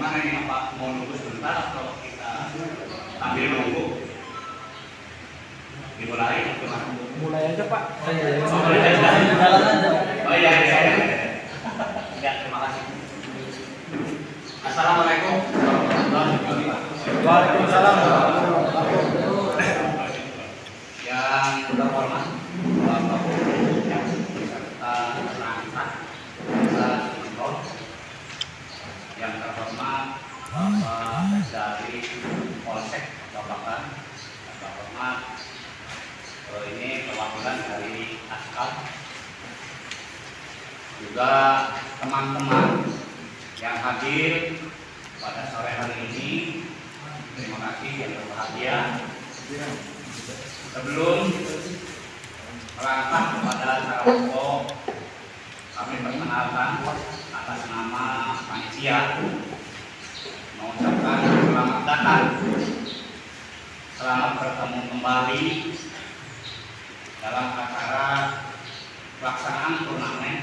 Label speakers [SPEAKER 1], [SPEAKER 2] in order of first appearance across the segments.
[SPEAKER 1] Bagaimana ini, apa mau nunggu sebentar atau kita sambil nunggu? Dimulai atau gimana?
[SPEAKER 2] Mulai aja Pak.
[SPEAKER 1] Mulai aja.
[SPEAKER 2] Jalan aja.
[SPEAKER 1] Oh iya. Ya, terima kasih. Assalamualaikum warahmatullahi wabarakatuh.
[SPEAKER 2] Waalaikumsalam.
[SPEAKER 1] Yang terhormat Bapak Guru yang beserta perangkat Sementor, yang terhormat Bapak dari Polsek Babakan, yang terhormat ini perwakilan dari Askal, juga teman-teman yang hadir pada sore hari ini. Terima kasih yang berbahagia. Sebelum melangkah kepada acara pokok, kami perkenalkan atas nama panitia mengucapkan selamat datang, selamat bertemu kembali dalam acara pelaksanaan turnamen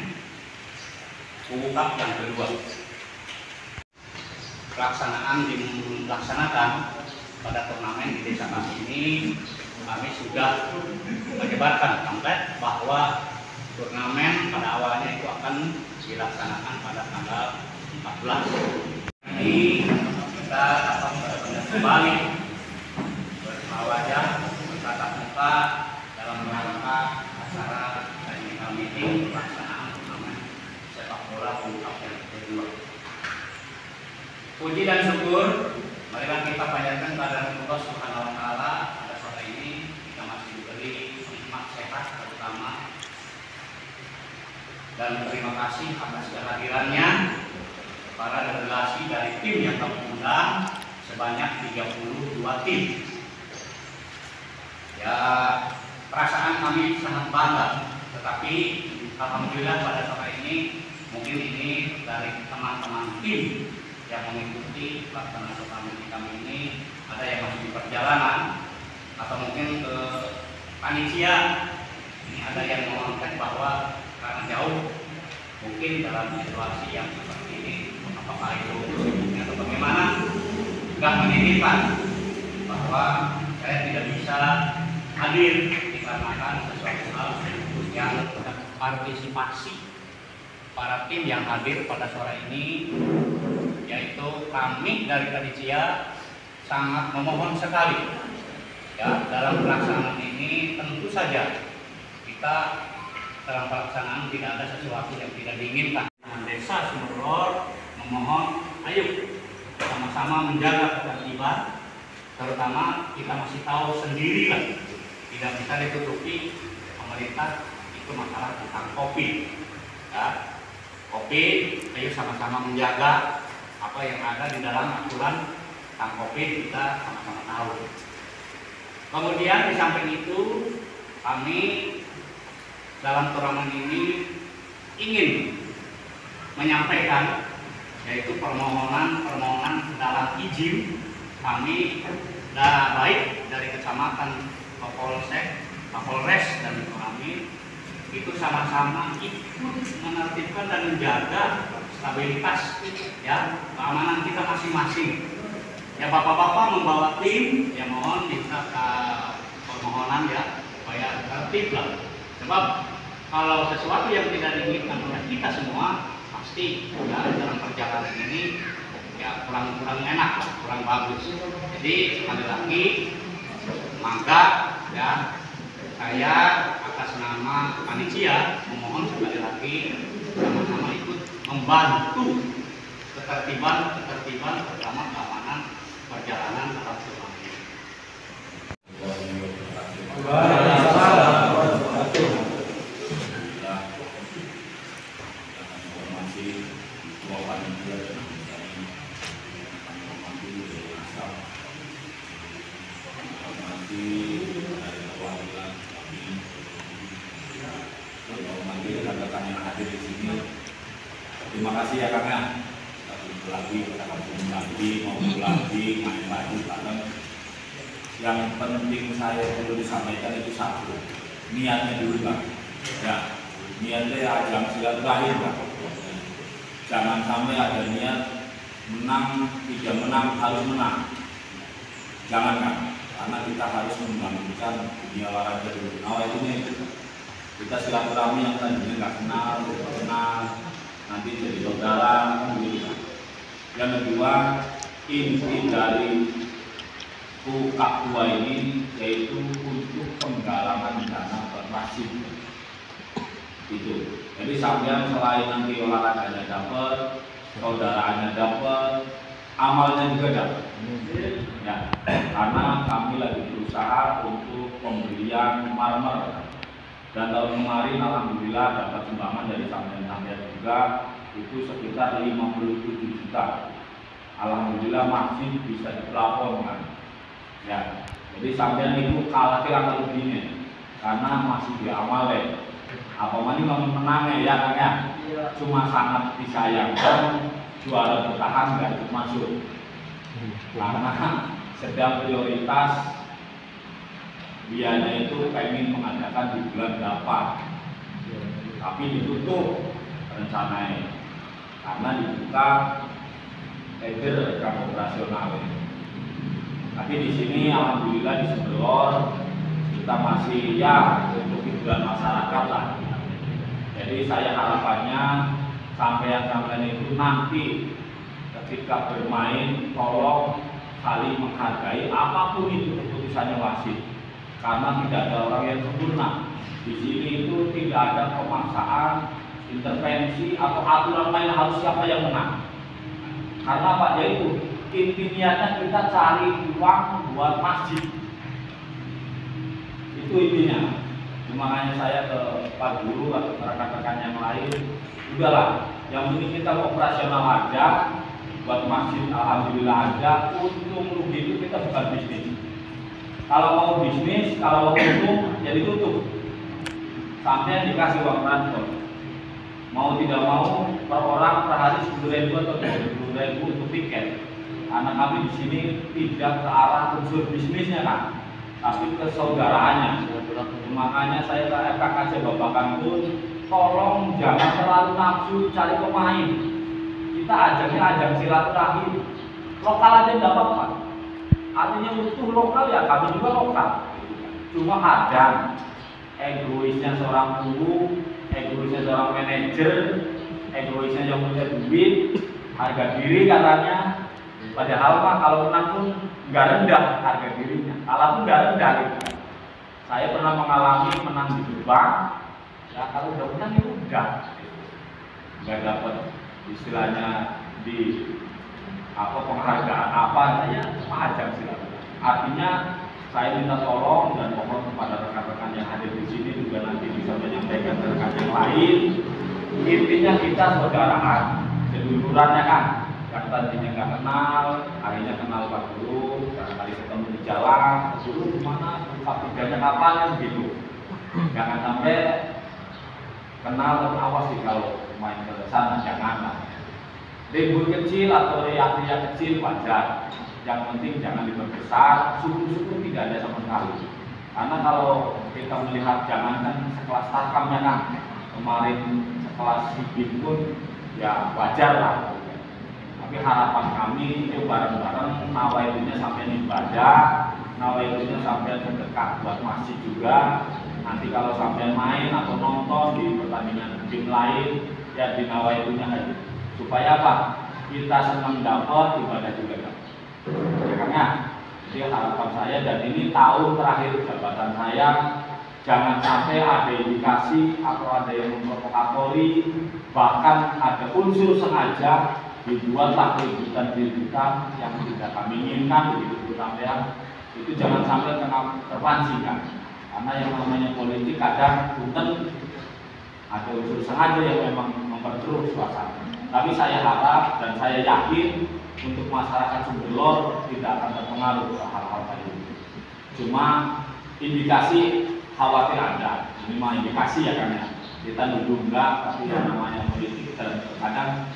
[SPEAKER 1] Kubu Cup yang kedua. Pelaksanaan dilaksanakan pada turnamen di desa kami ini. Kami sudah menyebarkan pamflet bahwa turnamen pada awalnya itu akan dilaksanakan pada tanggal 14. Ini kita dapat benar-benar kembali bersama wajah, bertatap muka dalam rangka acara technical meeting pelaksanaan turnamen sepak bola Kubu Cup yang kedua. Puji dan syukur marilah kita panjatkan kepada Allah Subhanahu wa taala. Pada sore ini kita masih diberi nikmat sehat terutama, dan terima kasih atas kehadirannya para delegasi dari tim yang kami undang sebanyak 32 tim. Ya, perasaan kami sangat bangga, tetapi alhamdulillah pada sore ini mungkin ini dari teman-teman tim yang mengikuti pelaksanaan turnamen kami ini ada yang masih di perjalanan atau mungkin ke panitia ini ada yang mengangkat bahwa karena jauh mungkin dalam situasi yang seperti ini, apakah itu sibuknya atau bagaimana, nggak menitipkan bahwa saya tidak bisa hadir dikarenakan sesuatu hal yang partisipasi para tim yang hadir pada sore ini, yaitu kami dari panitia sangat memohon sekali ya, dalam pelaksanaan ini tentu saja kita dalam pelaksanaan tidak ada sesuatu yang tidak diinginkan. Desa Sumerlor memohon, ayo sama-sama menjaga ketertiban, terutama kita masih tahu sendirilah tidak bisa ditutupi pemerintah itu masalah tentang COVID ya. COVID, ayo sama-sama menjaga apa yang ada di dalam aturan tentang COVID, kita sama-sama tahu. Kemudian di samping itu kami dalam turnamen ini ingin menyampaikan yaitu permohonan dalam izin kami baik dari kecamatan Kapolsek, Kapolres dan kami itu sama-sama ikut menertibkan dan menjaga stabilitas ya keamanan kita masing-masing. Ya bapak-bapak membawa tim, ya mohon minta permohonan ya supaya tertib lah. Sebab kalau sesuatu yang tidak diinginkan oleh kita semua pasti ya dalam perjalanan ini ya kurang enak, kurang bagus. Jadi sekali lagi maka ya saya atas nama panitia memohon sekali lagi sama-sama ikut membantu ketertiban terutama keamanan perjalanan dalam turnamen.
[SPEAKER 3] Terima kasih ya Kang ya. Lagi kita ketemu lagi, ngobrol lagi, main lagi bareng. Yang penting saya perlu disampaikan itu satu, niatnya dulu Bang. Ya, niatnya ajang silaturahim Bang. Jangan sampai ada niat menang, tidak menang, harus menang. Jangan kan, karena kita harus membangkitkan dunia olahraga dulu. Itu kita silaturahmi yang tadinya nggak kenal, nanti jadi saudara, kan begitu. Yang kedua, inti dari UKAP 2 ini yaitu untuk penggalangan dana bermasif. Itu. Jadi sampean selain nanti olahraganya dapat, saudaraannya dapat, amalnya juga dapat. Ya, karena kami lagi berusaha untuk pembelian marmer. Dan tahun kemarin alhamdulillah dapat sumbangan dari sampean-sampean juga itu sekitar 57 juta. Alhamdulillah masih bisa dipelaporkan. Ya, jadi sampean itu kalah kalau begini karena masih diamalkan. Apa mani menang ya kan ya? Cuma sangat disayangkan juara bertahan nggak ikut masuk karena sedang prioritas dianya itu pengen mengadakan di bulan 8 tapi ditutup rencananya karena dibuka tender rekam operasional. Tapi di sini alhamdulillah di Sebelor kita masih ya untuk hiburan masyarakat lah. Jadi saya harapannya sampean-sampean itu nanti ketika bermain tolong saling menghargai apapun itu keputusannya wasit. Karena tidak ada orang yang sempurna. Di sini itu tidak ada pemaksaan, intervensi atau aturan main harus siapa yang menang. Karena Pak yaitu intinya kita cari uang buat masjid. Itu intinya. Makanya saya ke Pak Guru atau rekan-rekan yang lain, udahlah, yang penting kita operasional aja, buat masjid alhamdulillah aja, untung rugi itu kita bukan bisnis. Kalau mau bisnis, kalau mau untung, ya ditutup. Sampai dikasih uang transfer. Mau tidak mau, per orang per hari 10.000 atau 20.000 untuk tiket. Karena kami di sini tidak ke arah unsur bisnisnya kan, tapi kesaudaraannya. Makanya saya ke FKKC Babakan pun tolong jangan terlalu nafsu cari pemain. Kita ajang silaturahim. Lokal aja tidak apa-apa. Artinya utuh lokal ya kami juga lokal. Cuma kadang egoisnya seorang guru, egoisnya seorang manajer, egoisnya yang punya duit, harga diri katanya. Padahal mah kalau menang pun nggak rendah harga dirinya. Kalah pun nggak rendah gitu. Saya pernah mengalami menang di Jepang, ya kalau udah menang itu udah nggak dapat istilahnya di penghargaan apa ya cuma ajang silaturahmi. Artinya saya minta tolong dan mohon kepada rekan-rekan yang hadir di sini juga nanti bisa menyampaikan ke rekan yang lain. Intinya kita saudaraan, sedulurannya kan. Yang tadinya nggak kenal, akhirnya kenal Pak Guru, karena kali ketemu di jalan, Guru gimana, Pak kapan kan gitu. Jangan sampai kenal dan awas sih kalau main ke sana, janganlah. Ribut kecil atau riak-riak kecil wajar. Yang penting jangan diperbesar, syukur-syukur tidak ada sama sekali. Karena kalau kita melihat jangankan sekelas Tarkamnya kan, kemarin sekelas Sigit pun ya wajar lah. Tapi harapan kami itu bareng-bareng nawaitunya sampai ibadah, nawaitunya sampai terdekat buat masjid juga. Nanti kalau sampai main atau nonton di pertandingan tim lain, ya dinawaitunya aja. Supaya apa? Kita senang dapat, ibadah juga dapat. Makanya, jadi harapan saya dan ini tahun terakhir jabatan saya, jangan sampai ada indikasi atau ada yang memprovokasi, bahkan ada unsur sengaja dibuatlah keributan yang tidak kami inginkan begitu sampean itu jangan sampai terpancing kan, karena yang namanya politik kadang punten ada unsur sengaja yang memang memperkeruh suasana. Tapi saya harap dan saya yakin untuk masyarakat Sebelor tidak akan terpengaruh ke hal-hal tadi. Cuma indikasi khawatir ada, ini mah indikasi ya kan ya, kita nuduh enggak, tapi yang namanya politik dan kadang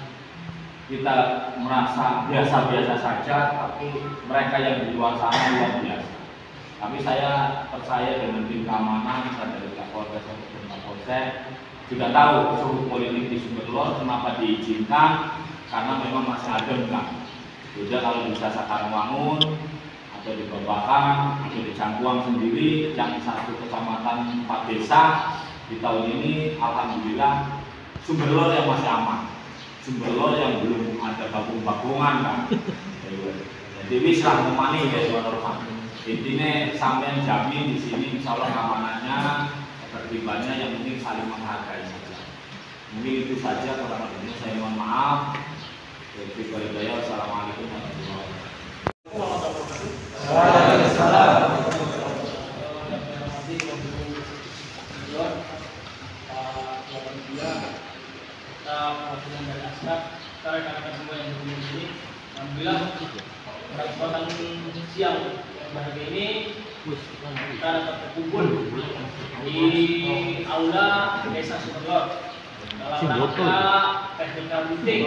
[SPEAKER 3] kita merasa biasa-biasa saja, tapi mereka yang di luar sana luar biasa. Tapi saya percaya dengan tim keamanan dari Kapolres ataupun Kapolsek sudah tahu suhu politik di Sebelor kenapa diizinkan, karena memang masih ada enggak. Beda kalau bisa Sakarwangun atau di Babakan atau di Cangkuang sendiri yang satu kecamatan 4 desa di tahun ini alhamdulillah sumber lor yang masih aman, sumber lor yang belum ada bakung-bakungan kan. Jadi bisa memani ya teman-teman. Intinya sampai jamin di sini insya Allah keamanannya, ketertibannya yang penting saling menghargai saja. Mungkin itu saja, kurang lebihnya saya mohon maaf. Assalamualaikum warahmatullahi wabarakatuh.
[SPEAKER 2] Waalaikumsalam.
[SPEAKER 4] Dari Asnaf, rekan-rekan semua yang berkumpul di sini, alhamdulillah pada kesempatan siang yang bahagia ini kita dapat berkumpul di aula Desa Sumberlor dalam rangka technical meeting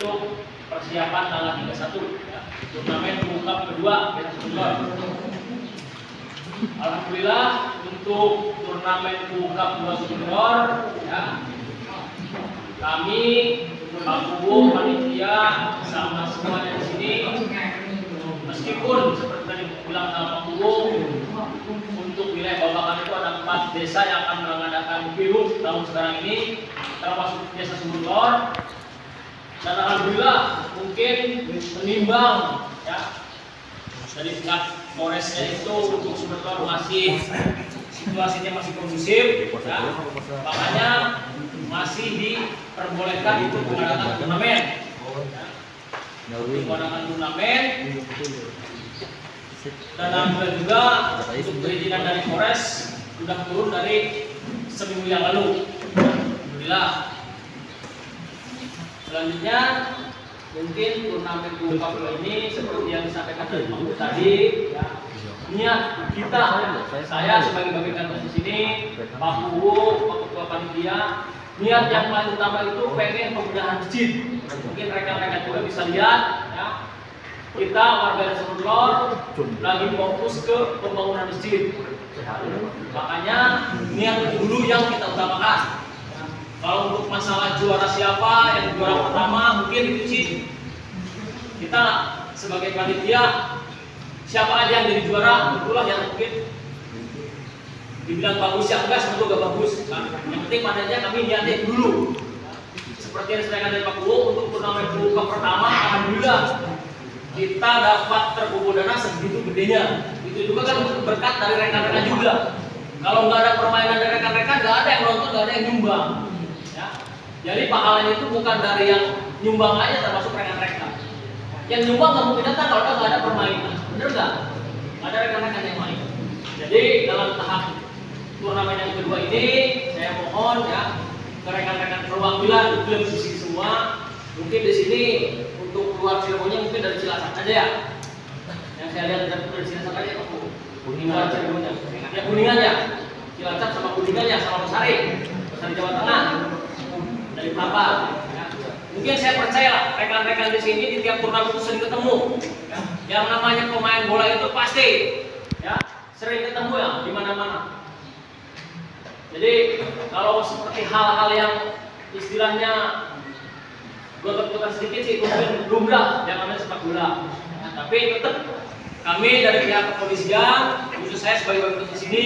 [SPEAKER 4] untuk persiapan tanggal 31 ya, turnamen pengungkap kedua Desa Sumberlor. Alhamdulillah untuk turnamen pengungkap kedua Sumberlor ya, kami Pak Kubu, panitia sama semuanya di sini, meskipun seperti tadi bilang sama Pak Kubu, untuk wilayah Babakan itu ada 4 desa yang akan mengadakan pilot tahun sekarang ini, termasuk Desa Sumberlor. Dan alhamdulillah mungkin menimbang ya dari pihak Polresnya itu untuk Sumberlor masih situasinya masih kondusif ya, makanya masih diperbolehkan untuk mengadakan turnamen ya. Mengadakan turnamen dan alhamdulillah juga untuk perizinan dari Polres sudah turun dari seminggu yang lalu. Alhamdulillah. Selanjutnya mungkin turnamen pengungkap ini seperti yang disampaikan dari Pak Kubu tadi ya, niat kita, saya sebagai bagian kantor di sini, Pak Kubu, Pak Ketua Panitia, niat yang paling utama itu pengen pembenahan masjid. Mungkin rekan-rekan juga bisa lihat ya, kita warga Desa Sumberlor lagi fokus ke pembangunan masjid. Makanya niat itu dulu yang kita utamakan. Kalau untuk masalah juara siapa yang juara pertama, mungkin itu sih kita sebagai panitia siapa aja yang jadi juara itulah yang mungkin dibilang bagus ya enggak, semoga gak bagus kan? Yang penting padanya kami niatnya dulu seperti yang disampaikan dari Pak Kubu untuk turnamen pengungkap pertama. Alhamdulillah kita dapat terkumpul dana segitu gedenya. Itu juga kan untuk berkat dari rekan-rekan juga. Kalau nggak ada permainan dari rekan-rekan, nggak ada yang nonton, nggak ada yang nyumbang ya. Jadi pahalanya itu bukan dari yang nyumbang aja, termasuk rekan-rekan. Yang nyumbang nggak mungkin datang kalau nggak ada permainan, bener nggak? Ada rekan-rekan yang main. Jadi dalam tahap turnamen yang kedua ini, saya mohon ya ke rekan-rekan perwakilan klub di sini semua, mungkin di sini untuk keluar Cirebonnya mungkin dari Cilacap aja ya. Yang saya lihat dari Cilacap aja Pak. Kuningan Cirebonnya, ya Kuningan ya, Cilacap sama Kuningan ya, sama Losari Jawa Tengah, dari Papa. Ya. Mungkin saya percaya lah rekan-rekan di sini di tiap turnamen itu sering ketemu. Ya. Yang namanya pemain bola itu pasti, ya sering ketemu ya di mana-mana. Jadi kalau seperti hal-hal yang istilahnya gotok-gotokan sedikit sih mungkin lumrah yang namanya sepak bola. Ya, tapi tetap kami dari pihak kepolisian, khusus saya sebagai wakil di sini,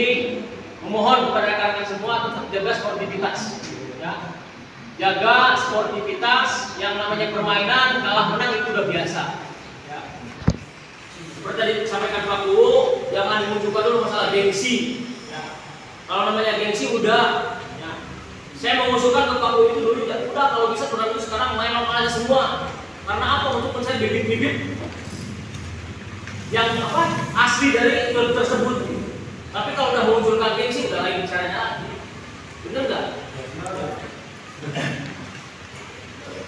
[SPEAKER 4] memohon kepada rekan-rekan semua tetap jaga sportivitas. Ya. Jaga sportivitas, yang namanya permainan kalah menang itu udah biasa. Ya. Seperti tadi disampaikan Pak Kubu, jangan dimunculkan dulu masalah gengsi. Ya. Kalau namanya gengsi udah. Ya. Saya mengusulkan ke Pak Kubu itu dulu, ya udah kalau bisa turnamen sekarang main lokal aja semua. Karena apa? Untuk mencari bibit-bibit yang apa asli dari klub tersebut. Tapi kalau udah mengunculkan gengsi udah lain caranya lagi. Bener nggak?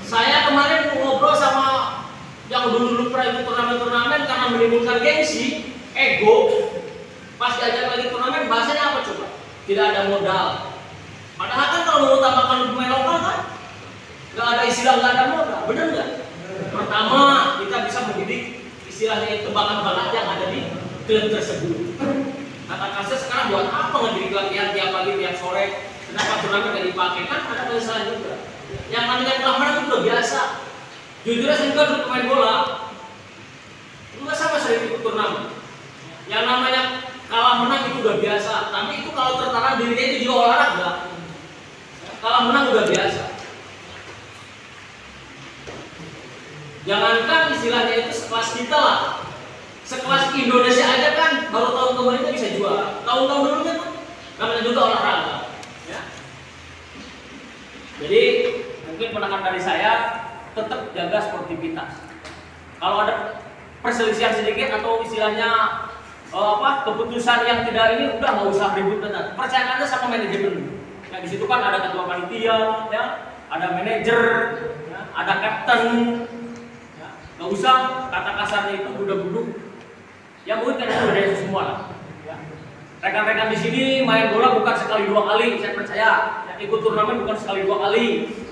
[SPEAKER 4] Saya kemarin ngobrol sama yang dulu pernah ikut turnamen-turnamen karena menimbulkan gengsi, ego. Pas diajak lagi turnamen bahasanya apa coba? Tidak ada modal. Padahal kan kalau mengutamakan pemain lokal kan nggak ada istilah nggak ada modal. Bener nggak? Pertama kita bisa mendidik istilahnya itu bakat-bakat yang ada di klub tersebut. Kata kasih sekarang buat apa ngedidik latihan tiap pagi tiap sore? Kenapa turnamen nggak dipakai? Kan ada penyesalan juga. Yang namanya kalah menang itu udah biasa. Jujur saya juga dulu pemain bola, itu nggak sama saya ikut turnamen. Yang namanya kalah menang itu udah biasa. Tapi itu kalau tertanam dirinya itu juga olahraga. Kalah menang udah biasa. Jangankan istilahnya itu sekelas kita lah, sekelas Indonesia aja kan baru tahun kemarin kita bisa juara. Tahun-tahun dulu kan namanya juga olahraga. Ya. Jadi mungkin penekanan dari saya tetap jaga sportivitas. Kalau ada perselisihan sedikit atau istilahnya keputusan yang tidak ini udah nggak usah ribut benar. Percayakan aja sama manajemen. Ya di situ kan ada ketua panitia, ya, ada manajer, ya, ada kapten. Ya, nggak usah kata kasarnya itu budak-buduk. Ya mungkin kan udah dari semua lah. Ya. Rekan-rekan di sini main bola bukan sekali dua kali, saya percaya. Ya, ikut turnamen bukan sekali dua kali,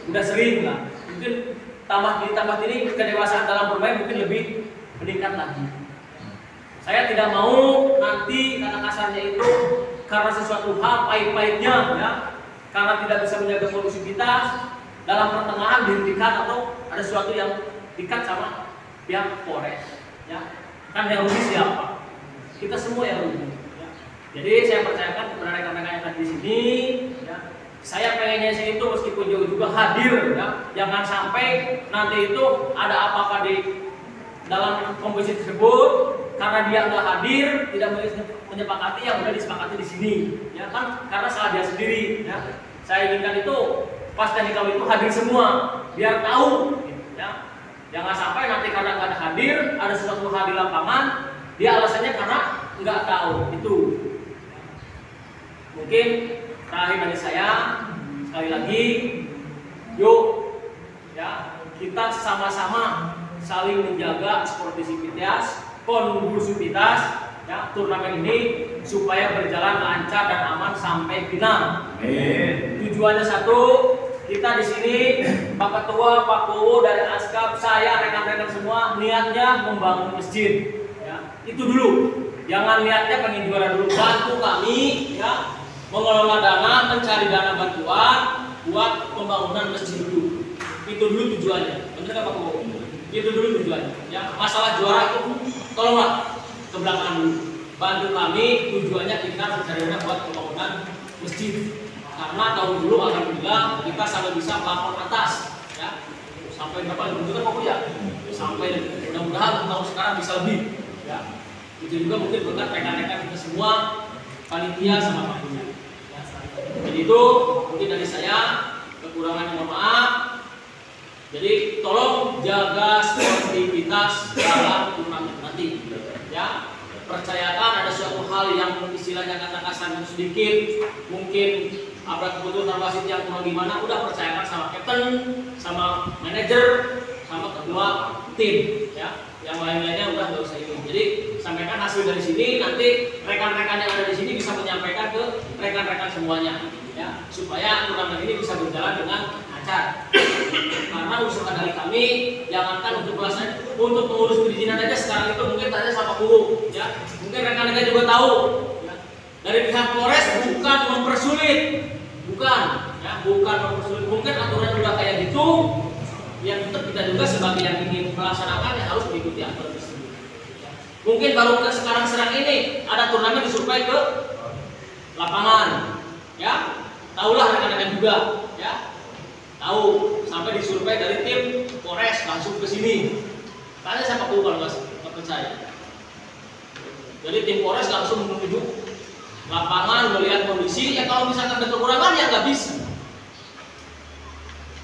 [SPEAKER 4] udah sering lah. Mungkin tambah ini kedewasaan dalam bermain mungkin lebih meningkat lagi. Saya tidak mau nanti kata kasarnya itu karena sesuatu hal pahit-pahitnya, ya, karena tidak bisa menjaga kondusivitas dalam pertengahan dihentikan atau ada sesuatu yang dikat sama pihak Polres, ya. Kan yang rugi siapa? Kita semua yang rugi. Ya. Jadi saya percayakan kepada rekan-rekan yang ada di sini, ya. Saya pengennya saya itu meskipun jauh juga hadir, ya. Jangan sampai nanti itu ada apa-apa di dalam kompetisi tersebut karena dia nggak hadir, tidak menyepakati yang udah disepakati di sini, ya kan? Karena salah dia sendiri, ya. Saya inginkan itu pas teknikal itu hadir semua, biar tahu, ya. Jangan sampai nanti karena nggak ada hadir, ada sesuatu hal di lapangan, dia alasannya karena nggak tahu itu. Mungkin terakhir dari saya sekali lagi, yuk, ya kita sama-sama saling menjaga sportivitas, kondusivitas, ya turnamen ini supaya berjalan lancar dan aman sampai final. Tujuannya satu, kita di sini Pak Ketua, Pak Kowo dari Askap, saya rekan-rekan semua niatnya membangun masjid. Ya, itu dulu. Jangan niatnya pengen juara dulu. Bantu kami, ya, mengelola dana, mencari dana bantuan buat pembangunan masjid dulu. Itu dulu tujuannya. Benar nggak Pak Kowo? Itu dulu tujuannya. Ya, masalah juara itu tolonglah ke belakang dulu. Bantu kami, tujuannya kita mencari dana buat pembangunan masjid. Karena tahun dulu alhamdulillah kita sampai bisa melapor atas, ya. Sampai berapa? 5 juta kok ya? Sampai mudah-mudahan tahun sekarang bisa lebih, ya. Itu juga mungkin berkat rekan-rekan kita semua, panitia sama Pak Punya. Ya, jadi itu mungkin dari saya, kekurangan mohon maaf. Jadi tolong jaga sportivitas dalam turnamen nanti, ya. Percayakan ada suatu hal yang istilahnya kata kasar sedikit, mungkin ada keputusan wasit yang kurang gimana, udah percayakan sama kapten, sama manajer, sama ketua tim, ya. Yang lain-lainnya udah nggak usah ikut. Jadi sampaikan hasil dari sini, nanti rekan-rekan yang ada di sini bisa menyampaikan ke rekan-rekan semuanya, ya, supaya turnamen ini bisa berjalan dengan lancar. Karena usulan dari kami, jangankan untuk pelaksanaan, untuk mengurus perizinan aja sekarang itu mungkin tanya sama guru, ya. Mungkin rekan-rekan juga tahu, ya. Dari pihak Polres bukan mempersulit, bukan, ya, bukan mempersulit. Mungkin aturan udah kayak gitu, yang tetap kita juga sebagai yang ingin melaksanakan yang harus mengikuti aturan tersebut. Ya. Mungkin baru ke sekarang ini ada turnamen disurvei ke lapangan, ya. Tahulah rekan-rekan juga, ya. Tahu sampai disurvei dari tim Polres langsung ke sini. Tanya siapa tahu kalau nggak percaya. Jadi tim Polres langsung menuju lapangan melihat kondisi. Ya kalau misalkan ada kekurangan ya nggak bisa.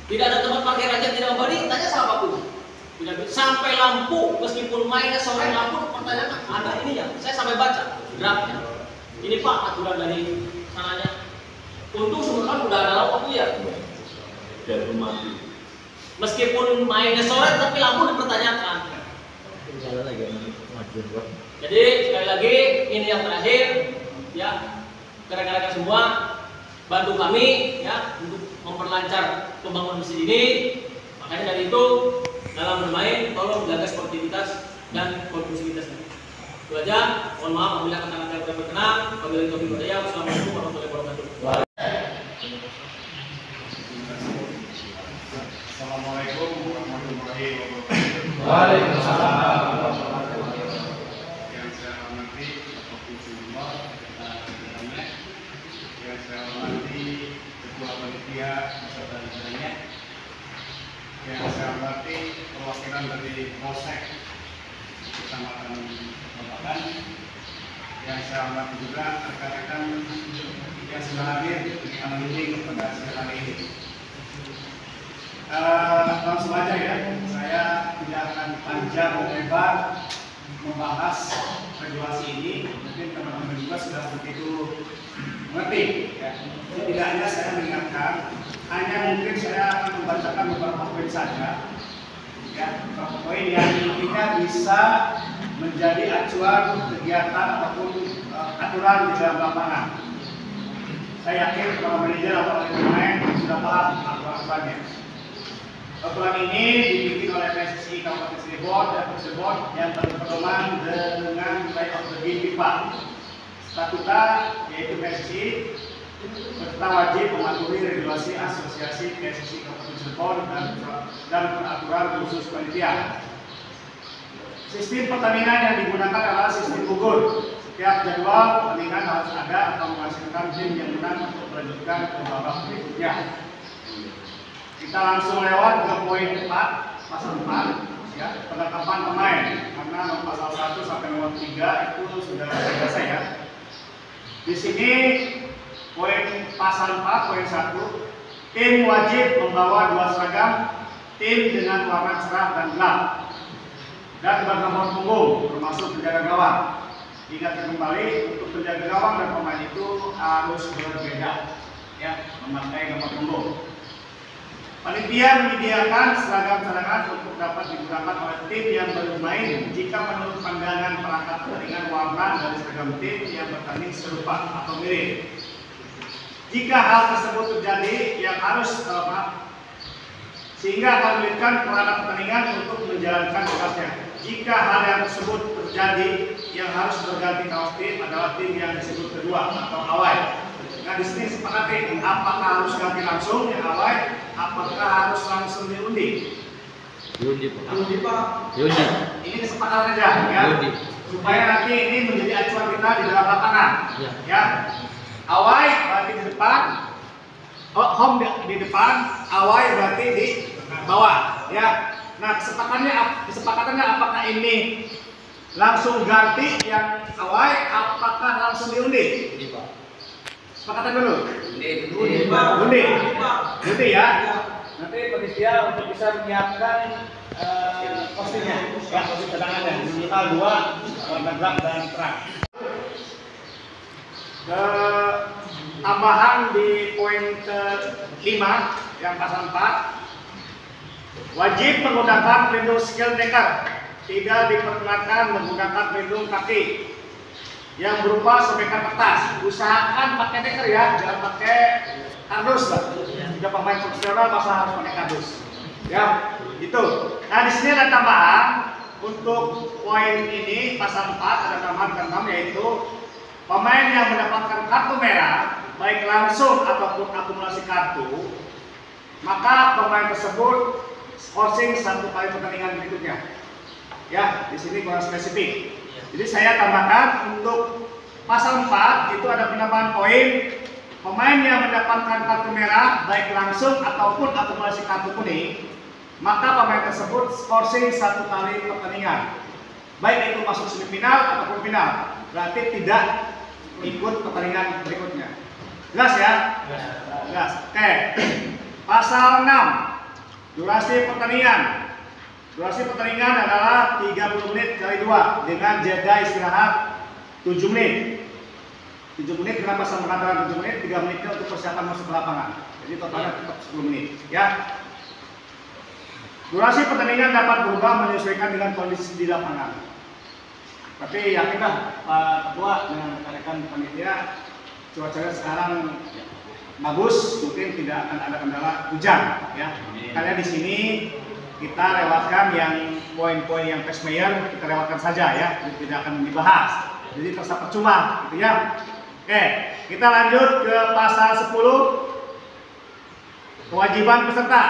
[SPEAKER 4] Tidak ada tempat parkir aja tidak memberi. Tanya siapa tahu. Tidak bisa. Sampai lampu meskipun mainnya sore lampu pertanyaan ada ini ya. Saya sampai baca draftnya. Ini Pak aturan dari sananya. Untung semua udah ada lampu ya.
[SPEAKER 3] Mati.
[SPEAKER 4] Meskipun mainnya sore tapi lampu dipertanyakan. Jadi sekali lagi ini yang terakhir, ya, rekan-rekan semua bantu kami, ya, untuk memperlancar pembangunan masjid ini. Makanya dari itu dalam bermain tolong jaga sportivitas dan kondusivitasnya. Itu aja. Mohon maaf apabila kata-kata yang berkenan. Wabillahi taufiq wal hidayah. Wassalamualaikum warahmatullahi wabarakatuh.
[SPEAKER 2] Waalaikumsalam.
[SPEAKER 5] Yang saya hormati Bapak Kusuma, yang saya hormati Ketua Panitia beserta jajarannya, yang saya hormati perwakilan dari Polsek Kecamatan Babakan, yang saya hormati juga rekan-rekan yang sudah hadir di meeting pada siang hari ini. Langsung aja ya, saya tidak akan panjang lebar membahas regulasi ini. Mungkin teman-teman juga sudah begitu mengerti. Ya. Setidaknya saya mengingatkan, hanya mungkin saya akan membacakan beberapa poin saja. Ya, beberapa poin yang intinya bisa menjadi acuan kegiatan ataupun aturan di dalam lapangan. Saya yakin para manajer atau pemain sudah paham aturan-aturannya. Aturan ini dibikin oleh PSSI Kabupaten Cirebon dan Cirebon yang berpedoman dengan right of the game FIFA. Statuta yaitu PSSI serta wajib mematuhi regulasi asosiasi PSSI Kabupaten Cirebon dan peraturan khusus panitia. Sistem pertandingan yang digunakan adalah sistem gugur. Setiap jadwal pertandingan harus ada atau menghasilkan tim yang menang untuk melanjutkan ke babak berikutnya. Kita langsung lewat ke poin 4, pasal 4, ya, penetapan pemain. Karena pasal 1 sampai nomor 3 itu sudah selesai ya. Di sini poin pasal 4, poin 1, tim wajib membawa 2 seragam, tim dengan warna cerah dan gelap, dan bernomor punggung, termasuk penjaga gawang. Ingat kembali, untuk penjaga gawang dan pemain itu harus berbeda, ya, memakai nomor punggung. Panitia menyediakan seragam-seragam untuk dapat digunakan oleh tim yang bermain jika menurut pandangan perangkat pertandingan warna dari seragam tim yang bertanding serupa atau mirip. Jika hal tersebut terjadi, yang harus sehingga akan menyulitkan perangkat pertandingan untuk menjalankan tugasnya. Jika hal yang tersebut terjadi, yang harus berganti kaos tim adalah tim yang disebut kedua atau awal. Nah, di sini sepakati apakah harus ganti langsung yang awal, apakah harus langsung diundi.
[SPEAKER 2] Yundi Pak. Yundi.
[SPEAKER 5] Ini kesepakatan saja ya. Supaya nanti ini menjadi acuan kita di dalam lapangan. Ya. Awal berarti di depan, home di depan, awal berarti di bawah. Ya. Nah, kesepakatannya apakah ini langsung ganti yang awal, apakah langsung diundi? Sepakatan dulu. Undi ya. Nanti panitia untuk bisa menyiapkan kostumnya, ya, kostum cadangannya. Digital 2, warna gelap dan terang. Tambahan di poin ke-5 yang pasal 4, wajib menggunakan pelindung skill decker. Tidak diperkenankan menggunakan pelindung kaki yang berupa sobekan kertas. Usahakan pakai deker ya, jangan pakai kardus lah. Jika pemain profesional masa harus pakai kardus. Ya, itu. Nah, di sini ada tambahan untuk poin ini pasal 4 ada tambahan ke-6 yaitu pemain yang mendapatkan kartu merah baik langsung ataupun akumulasi kartu, maka pemain tersebut skorsing 1 kali pertandingan berikutnya. Ya, di sini kurang spesifik. Jadi saya tambahkan untuk pasal 4 itu ada penambahan poin pemain yang mendapatkan kartu merah baik langsung ataupun akumulasi kartu kuning, maka pemain tersebut skorsing 1 kali pertandingan, baik itu masuk semifinal ataupun final, berarti tidak ikut pertandingan berikutnya. Jelas ya? Jelas. Oke. Pasal 6 durasi pertandingan. Durasi pertandingan adalah 30 menit kali 2 dengan jeda istirahat 7 menit. 7 menit, kenapa saya mengatakan 7 menit? 3 menitnya untuk persiapan masuk ke lapangan. Jadi totalnya tetap 10 menit. Ya. Durasi pertandingan dapat berubah menyesuaikan dengan kondisi di lapangan. Tapi yakinlah Pak Ketua dengan rekan-rekan panitia, cuacanya sekarang bagus, mungkin tidak akan ada kendala hujan. Ya. Karena di sini kita lewatkan yang poin-poin yang Pesmayer, kita lewatkan saja ya, tidak akan dibahas. Jadi terasa percuma, gitu ya. Oke, kita lanjut ke pasal 10, kewajiban peserta.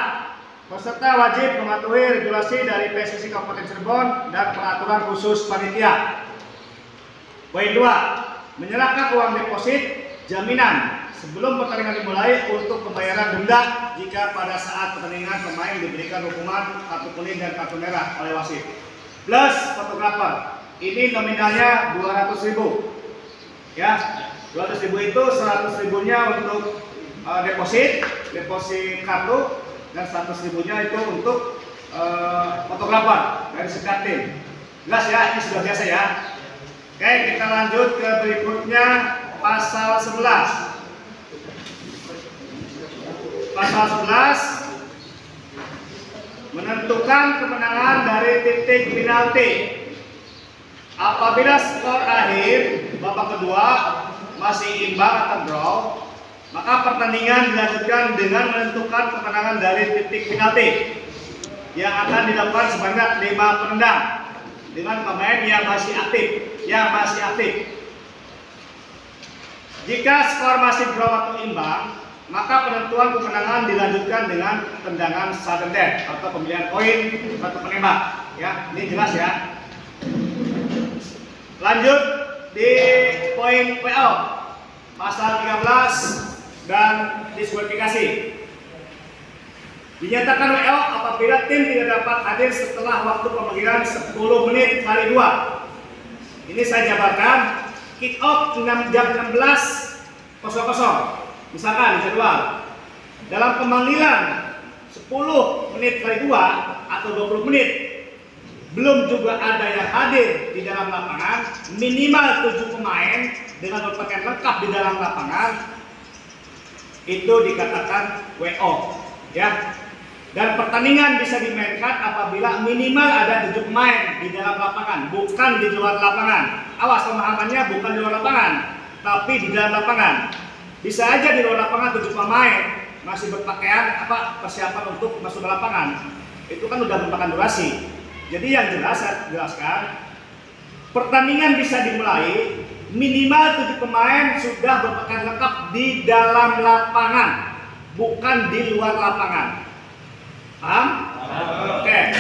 [SPEAKER 5] Peserta wajib mematuhi regulasi dari PSSI Kabupaten Cirebon dan peraturan khusus panitia. Poin 2. Menyerahkan uang deposit jaminan sebelum pertandingan dimulai untuk pembayaran denda jika pada saat pertandingan pemain diberikan hukuman kartu kuning dan kartu merah oleh wasit. Plus fotografer. Ini nominalnya 200.000. Ya, 200.000 itu 100.000-nya untuk deposit kartu dan 100.000-nya itu untuk fotografer dari setiap tim. Jelas ya, ini sudah biasa ya. Oke, kita lanjut ke berikutnya, pasal 11. Pasal 11 menentukan kemenangan dari titik penalti. Apabila skor akhir babak kedua masih imbang atau draw, maka pertandingan dilanjutkan dengan menentukan kemenangan dari titik penalti yang akan dilakukan sebanyak 5 penendang dengan pemain yang masih aktif. Jika skor masih draw atau imbang, maka penentuan kemenangan dilanjutkan dengan tendangan sudden death atau pemilihan poin satu penembak. Ya, ini jelas ya. Lanjut di poin PO pasal 13 dan diskualifikasi. Dinyatakan WO apabila tim tidak dapat hadir setelah waktu pemanggilan 10 menit kali 2. Ini saya jabarkan, kick off jam 16.00. Misalkan di jadwal. Dalam pemanggilan 10 menit kali 2 atau 20 menit belum juga ada yang hadir di dalam lapangan, minimal 7 pemain dengan berpakaian lengkap di dalam lapangan, itu dikatakan WO, ya. Dan pertandingan bisa dimainkan apabila minimal ada 7 pemain di dalam lapangan, bukan di luar lapangan. Awas, pemahamannya bukan di luar lapangan, tapi di dalam lapangan. Bisa aja di luar lapangan 7 pemain masih berpakaian persiapan untuk masuk ke lapangan. Itu kan udah merupakan durasi. Jadi yang jelas saya jelaskan, pertandingan bisa dimulai minimal 7 pemain sudah berpakaian lengkap di dalam lapangan, bukan di luar lapangan. Paham? Oke.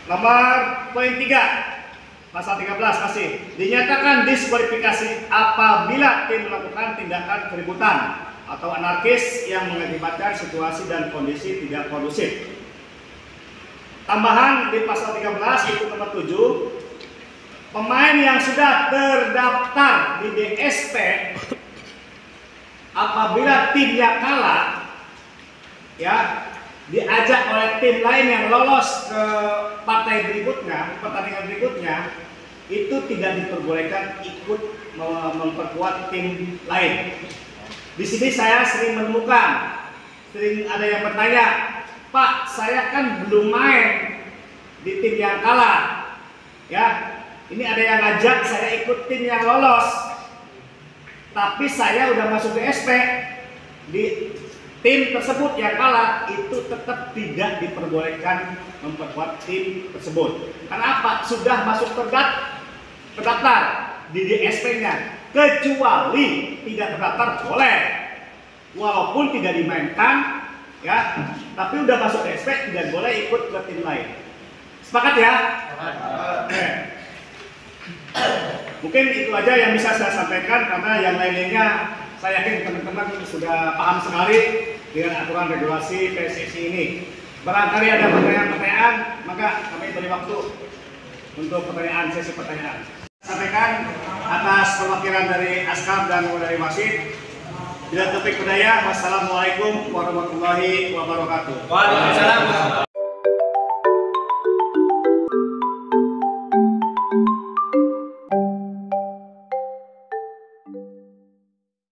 [SPEAKER 5] Nomor poin 3, pasal 13 masih dinyatakan diskualifikasi apabila tim melakukan tindakan keributan atau anarkis yang mengakibatkan situasi dan kondisi tidak kondusif. Tambahan di pasal 13 itu nomor 7, pemain yang sudah terdaftar di DSP apabila timnya kalah, ya, diajak oleh tim lain yang lolos ke partai berikutnya, pertandingan berikutnya, itu tidak diperbolehkan ikut memperkuat tim lain. Di sini saya sering menemukan, sering ada yang bertanya, Pak, saya kan belum main di tim yang kalah, ya. Ini ada yang ngajak saya ikut tim yang lolos, tapi saya udah masuk DSP di tim tersebut yang kalah, itu tetap tidak diperbolehkan memperkuat tim tersebut. Kenapa? Sudah masuk terdaftar di DSP-nya, kecuali tidak terdaftar boleh, walaupun tidak dimainkan, ya, tapi udah masuk DSP tidak boleh ikut ke tim lain. Sepakat ya? Oke. Mungkin itu aja yang bisa saya sampaikan, karena yang lainnya saya yakin teman-teman sudah paham sekali dengan aturan regulasi PSSI ini. Barangkali ada pertanyaan-pertanyaan, maka kami beri waktu untuk pertanyaan, sesi pertanyaan. Sampaikan atas perwakilan dari Askam dan dari wasit. Bila topik budaya, wassalamualaikum warahmatullahi wabarakatuh.
[SPEAKER 4] Waalaikumsalam.